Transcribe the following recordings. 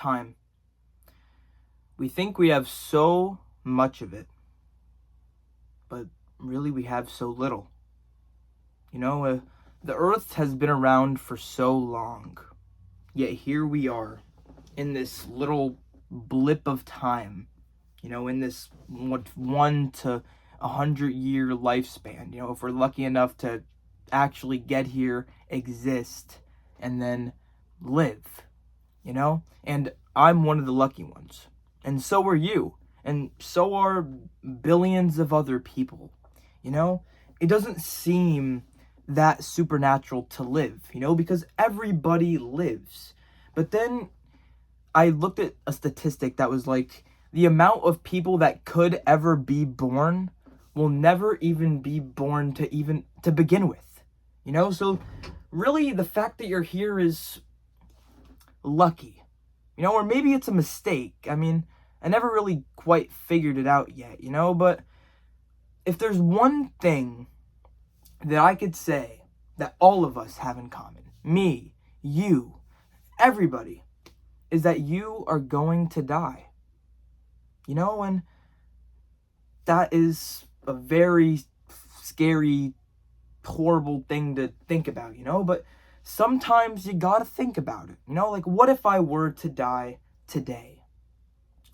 time. We think we have so much of it, but really we have so little. The earth has been around for so long, yet here we are in this little blip of time, in this 1 to 100 year lifespan. If we're lucky enough to actually get here, exist, and then live, and I'm one of the lucky ones. And so are you. And so are billions of other people. It doesn't seem that supernatural to live, because everybody lives. But then I looked at a statistic that was like the amount of people that could ever be born will never even be born to begin with. So really the fact that you're here is lucky. Or maybe it's a mistake. I mean, I never really quite figured it out yet, but if there's one thing that I could say that all of us have in common, me, you, everybody, is that you are going to die. And that is a very scary, horrible thing to think about, but sometimes you gotta think about it, like what if I were to die today?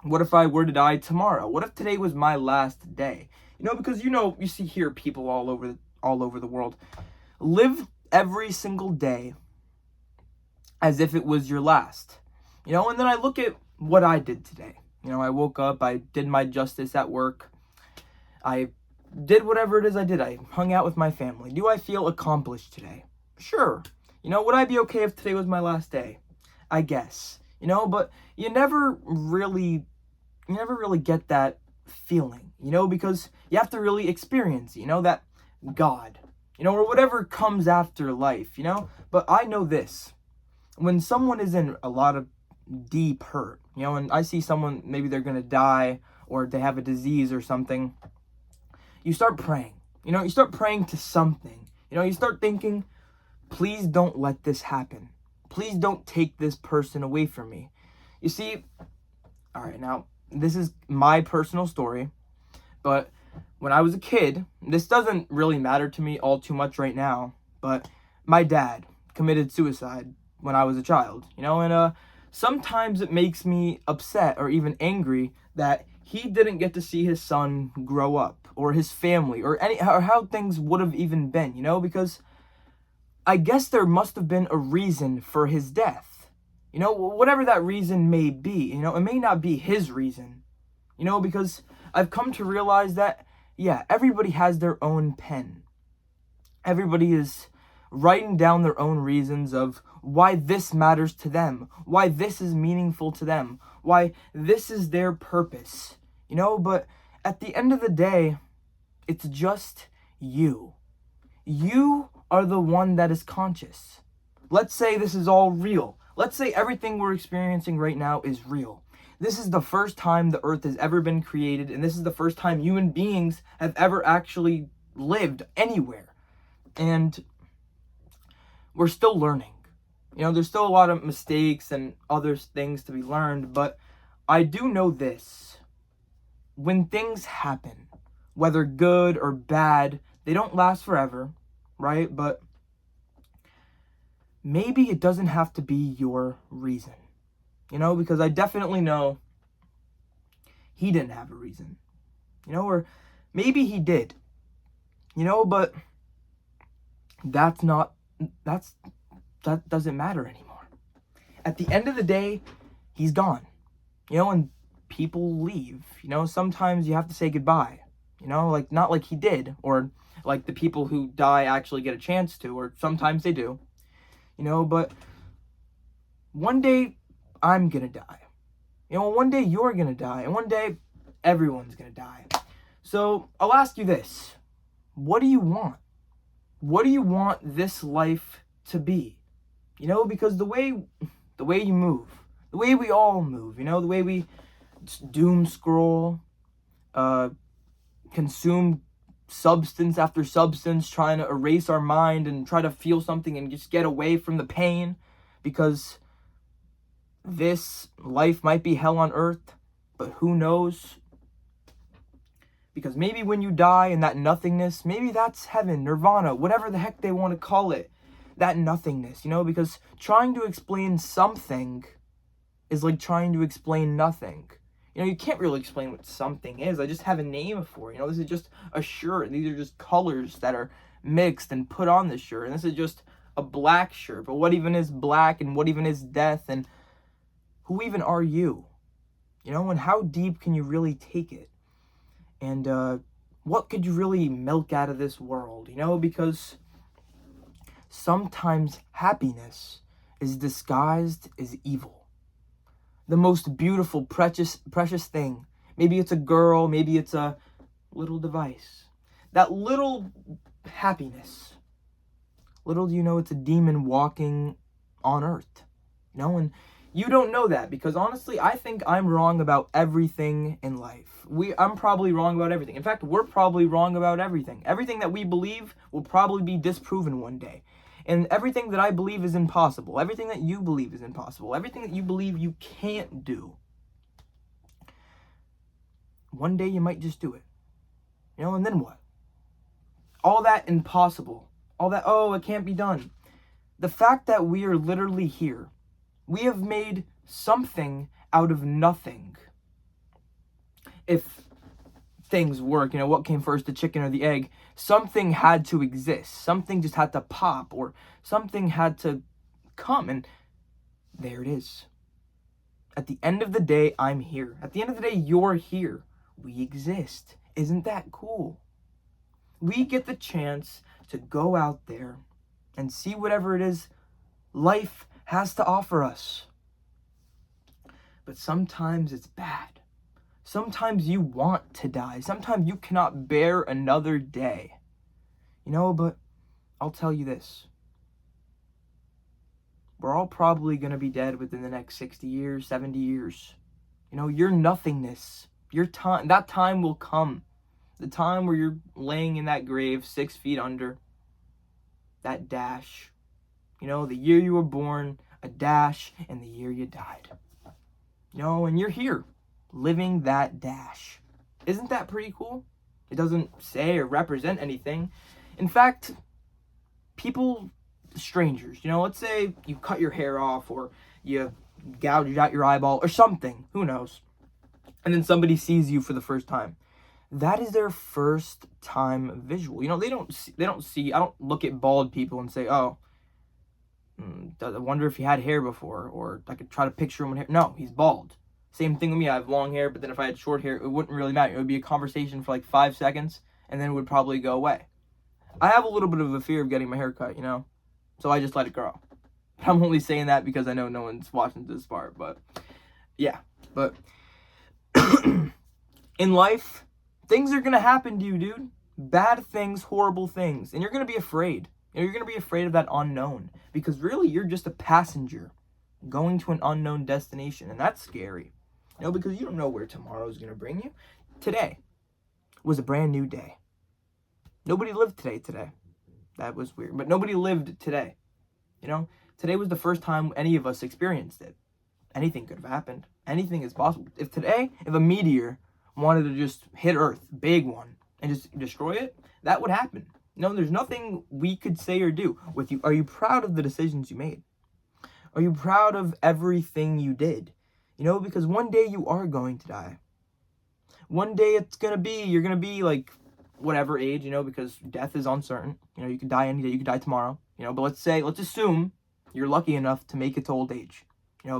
What if I were to die tomorrow? What if today was my last day? Because you see here people all over the world live every single day as if it was your last. And then I look at what I did today. I woke up, I did my justice at work. I did whatever it is I did. I hung out with my family. Do I feel accomplished today? Sure. Would I be okay if today was my last day? I guess. But you never really get that feeling, because you have to really experience, that God, or whatever comes after life, But I know this. When someone is in a lot of deep hurt, and I see someone, maybe they're going to die or they have a disease or something, you start praying. You start praying to something. You start thinking, please don't let this happen. Please don't take this person away from me. You see, all right, now, this is my personal story, but when I was a kid, this doesn't really matter to me all too much right now, but my dad committed suicide when I was a child, and sometimes it makes me upset or even angry that he didn't get to see his son grow up, or his family, or how things would have even been, because I guess there must have been a reason for his death. Whatever that reason may be, it may not be his reason, because I've come to realize that, yeah, everybody has their own pen. Everybody is writing down their own reasons of why this matters to them, why this is meaningful to them, why this is their purpose, but at the end of the day, it's just you. You are the one that is conscious. Let's say this is all real. Let's say everything we're experiencing right now is real. This is the first time the earth has ever been created, and this is the first time human beings have ever actually lived anywhere. And we're still learning. There's still a lot of mistakes and other things to be learned, but I do know this. When things happen, whether good or bad, they don't last forever, right? But maybe it doesn't have to be your reason, because I definitely know he didn't have a reason, or maybe he did, but that doesn't matter anymore. At the end of the day, he's gone, and people leave, sometimes you have to say goodbye, like not like he did, or like the people who die actually get a chance to, or sometimes they do, but one day I'm gonna die, one day you're gonna die, and one day everyone's gonna die. So I'll ask you this: what do you want? What do you want this life to be? Because the way you move, the way we all move, the way we doom scroll, consume substance after substance, trying to erase our mind and try to feel something and just get away from the pain, because this life might be hell on earth, but who knows? Because maybe when you die in that nothingness, maybe that's heaven, nirvana, whatever the heck they want to call it. That nothingness, because trying to explain something is like trying to explain nothing. You can't really explain what something is. I just have a name for it. This is just a shirt. These are just colors that are mixed and put on this shirt. And this is just a black shirt. But what even is black, and what even is death, and who even are you? And how deep can you really take it? And what could you really milk out of this world? Because sometimes happiness is disguised as evil. The most beautiful, precious thing. Maybe it's a girl, maybe it's a little device. That little happiness. Little do you know it's a demon walking on earth. And you don't know that, because honestly, I think I'm wrong about everything in life. I'm probably wrong about everything. In fact, we're probably wrong about everything. Everything that we believe will probably be disproven one day. And everything that I believe is impossible. Everything that you believe is impossible. Everything that you believe you can't do. One day you might just do it. And then what? All that impossible. All that, it can't be done. The fact that we are literally here. We have made something out of nothing. If things work, what came first, the chicken or the egg? Something had to exist. Something just had to pop, or something had to come, and there it is. At the end of the day, I'm here. At the end of the day, you're here. We exist. Isn't that cool? We get the chance to go out there and see whatever it is life has to offer us. But sometimes it's bad. Sometimes you want to die. Sometimes you cannot bear another day. But I'll tell you this. We're all probably going to be dead within the next 60 years, 70 years. Your nothingness, that time will come. The time where you're laying in that grave 6 feet under. That dash. The year you were born, a dash, and the year you died. And you're here, living that dash. Isn't that pretty cool? It doesn't say or represent anything. In fact, people, strangers, let's say you cut your hair off, or you gouged out your eyeball or something, who knows, and then somebody sees you for the first time. That is their first time visual. They don't see, I don't look at bald people and say, oh, I wonder if he had hair before, or I could try to picture him with hair. No, he's bald. Same thing with me. I have long hair, but then if I had short hair, it wouldn't really matter. It would be a conversation for like 5 seconds, and then it would probably go away. I have a little bit of a fear of getting my hair cut, so I just let it grow. I'm only saying that because I know no one's watching this part, but yeah. But in life, things are going to happen to you, dude. Bad things, horrible things, and you're going to be afraid. You're going to be afraid of that unknown, because really you're just a passenger going to an unknown destination, and that's scary. Because you don't know where tomorrow is going to bring you. Today was a brand new day. Nobody lived today. That was weird, but nobody lived today. Today was the first time any of us experienced it. Anything could have happened. Anything is possible. If a meteor wanted to just hit Earth, big one, and just destroy it, that would happen. There's nothing we could say or do. Are you proud of the decisions you made? Are you proud of everything you did? Because one day you are going to die. One day you're going to be like whatever age, because death is uncertain. You could die any day, you could die tomorrow, but let's assume you're lucky enough to make it to old age,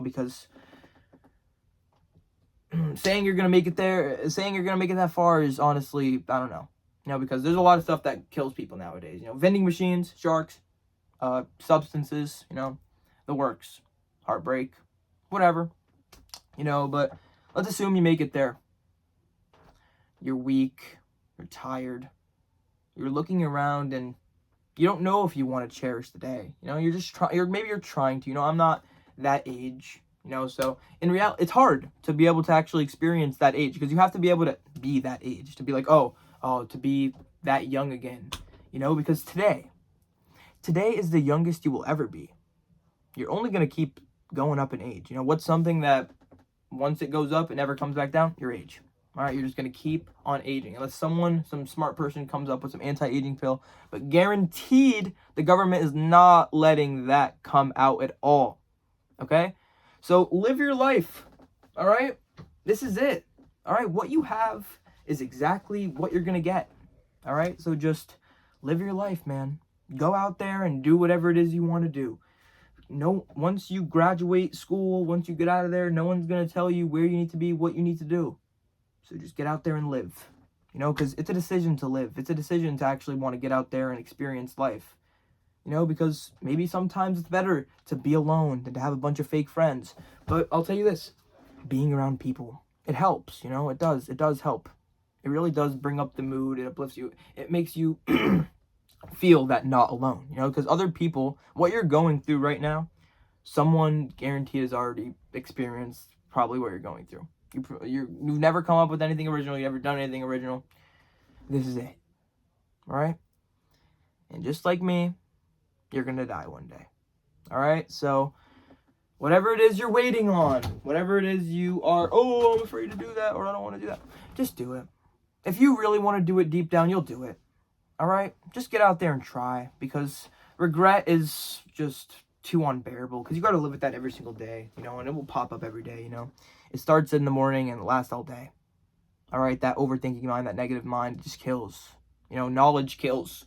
because saying you're going to make it that far is honestly, I don't know. Because there's a lot of stuff that kills people nowadays. Vending machines, sharks, substances, the works, heartbreak, whatever. But let's assume you make it there. You're weak, you're tired, you're looking around, and you don't know if you want to cherish the day. You're just maybe you're trying to. I'm not that age. So in reality, it's hard to be able to actually experience that age, because you have to be able to be that age, to be like, to be that young again, because today is the youngest you will ever be. You're only going to keep going up in age. You know, what's something that once it goes up, it never comes back down? Your age. All right, you're just going to keep on aging. Unless some smart person comes up with some anti-aging pill. But guaranteed, the government is not letting that come out at all. Okay? So live your life. All right? This is it. All right? What you have is exactly what you're going to get. All right? So just live your life, man. Go out there and do whatever it is you want to do. Once you graduate school, once you get out of there, no one's going to tell you where you need to be, what you need to do. So just get out there and live, you know, because it's a decision to live. It's a decision to actually want to get out there and experience life, you know, because maybe sometimes it's better to be alone than to have a bunch of fake friends. But I'll tell you this, being around people, it helps, you know, it does help. It really does bring up the mood. It uplifts you. It makes you feel that not alone, you know, because other people, what you're going through right now, someone guaranteed has already experienced probably what you're going through. You've never come up with anything original. You've never done anything original. This is it. All right? And just like me, you're going to die one day. All right? So whatever it is you're waiting on, whatever it is you are, I'm afraid to do that, or I don't want to do that, just do it. If you really want to do it deep down, you'll do it. All right? Just get out there and try, because regret is just too unbearable, because you got to live with that every single day, you know, and it will pop up every day, you know. It starts in the morning and it lasts all day. All right, that overthinking mind, that negative mind, it just kills. You know, knowledge kills.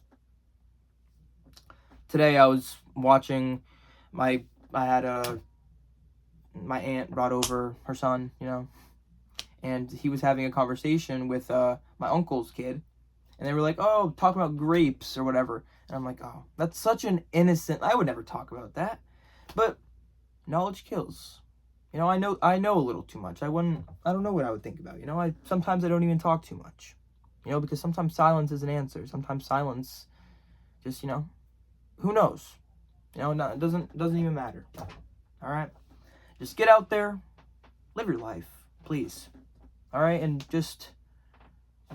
Today I was watching my aunt brought over her son, you know, and he was having a conversation with my uncle's kid, and they were like, oh, talking about grapes or whatever. And I'm like, oh, that's such an innocent, I would never talk about that. But knowledge kills. You know, I know a little too much. I don't know what I would think about. You know, sometimes I don't even talk too much. You know, because sometimes silence is an answer. Sometimes silence just, you know, who knows? You know, it doesn't even matter. All right? Just get out there, live your life, please. All right? And just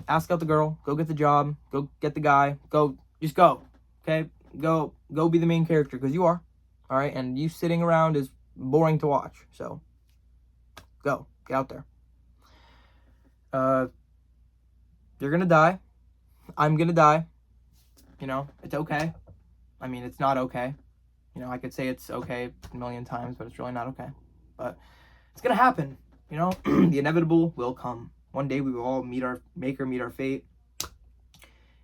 ask out the girl, go get the job, go get the guy, just go. Okay? Go be the main character, because you are. All right? And you sitting around is boring to watch. So go, get out there. You're gonna die. I'm gonna die. You know, it's okay. I mean, it's not okay. You know, I could say it's okay a million times, but it's really not okay. But it's gonna happen. You know, the inevitable will come. One day we will all meet our maker, meet our fate,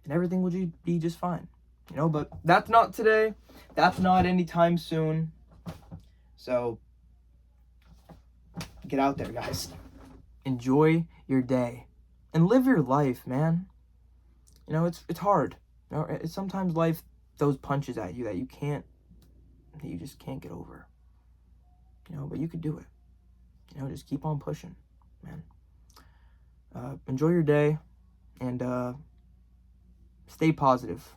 and everything will be just fine. You know, but that's not today. That's not anytime soon. So get out there, guys. Enjoy your day and live your life, man. You know, it's hard. You know, sometimes life throws punches at you that you just can't get over. You know, but you could do it. You know, just keep on pushing, man. Enjoy your day and stay positive.